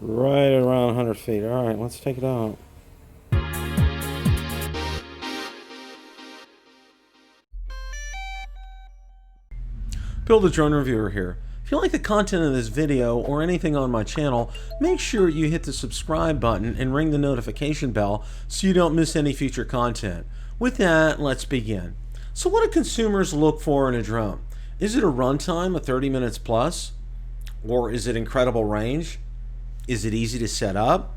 Right around 100 feet. All right, let's take it out. Bill the Drone Reviewer here. If you like the content of this video or anything on my channel, make sure you hit the subscribe button and ring the notification bell so you don't miss any future content. With that, let's begin. So what do consumers look for in a drone? Is it a runtime of 30 minutes plus? Or is it incredible range? Is it easy to set up?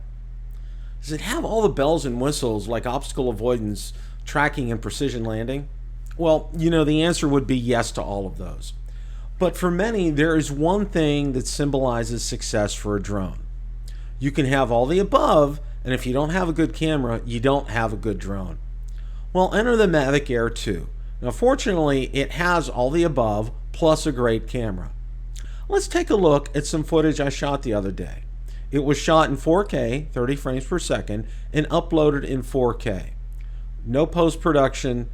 Does it have all the bells and whistles like obstacle avoidance, tracking, and precision landing? Well, the answer would be yes to all of those. But for many, there is one thing that symbolizes success for a drone. You can have all the above, and if you don't have a good camera, you don't have a good drone. Well, enter the Mavic Air 2. Now, fortunately, it has all the above, plus a great camera. Let's take a look at some footage I shot the other day. It was shot in 4K, 30 frames per second, and uploaded in 4K. No post-production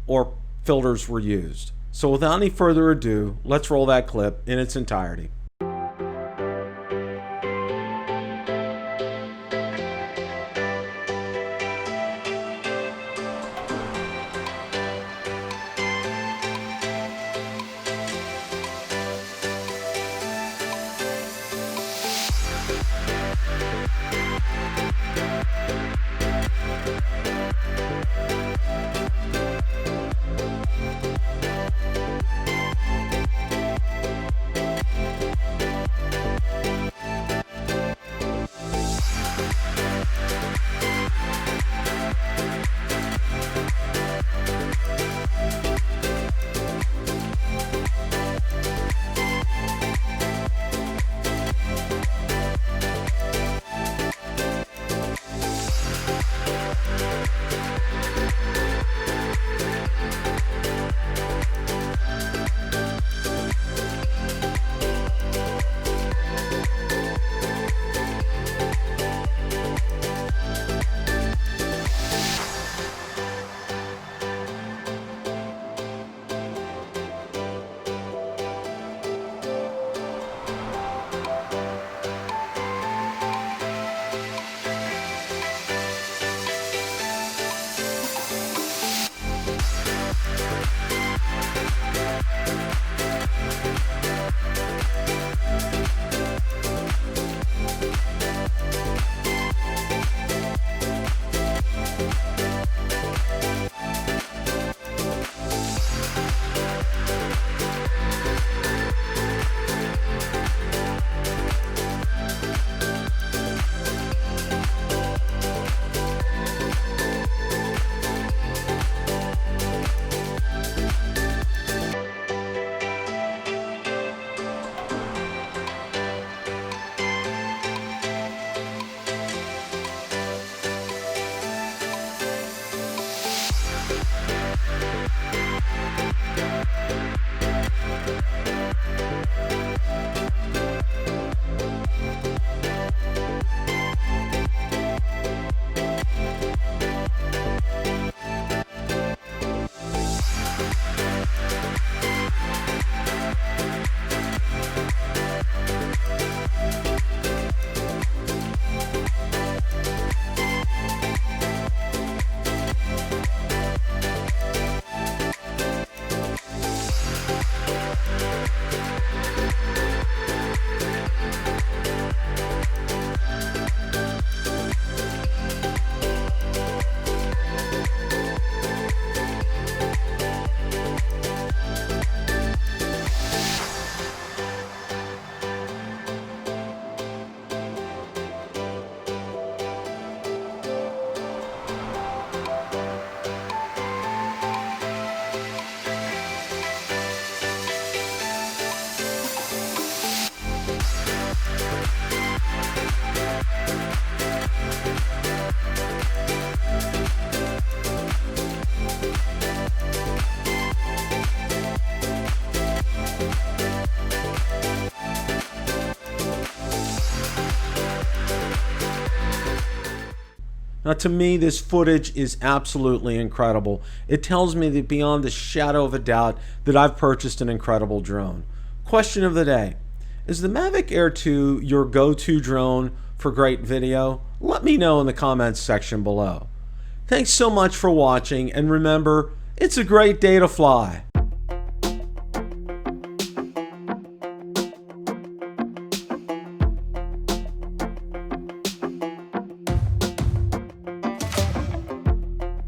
or filters were used. So without any further ado, let's roll that clip in its entirety. Now, to me, this footage is absolutely incredible. It tells me that beyond the shadow of a doubt that I've purchased an incredible drone. Question of the day: Is the Mavic Air 2 your go-to drone for great video? Let me know in the comments section below. Thanks so much for watching, and remember, it's a great day to fly.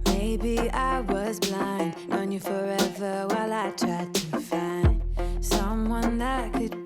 Maybe I was blind, known you forever while I tried to find someone that could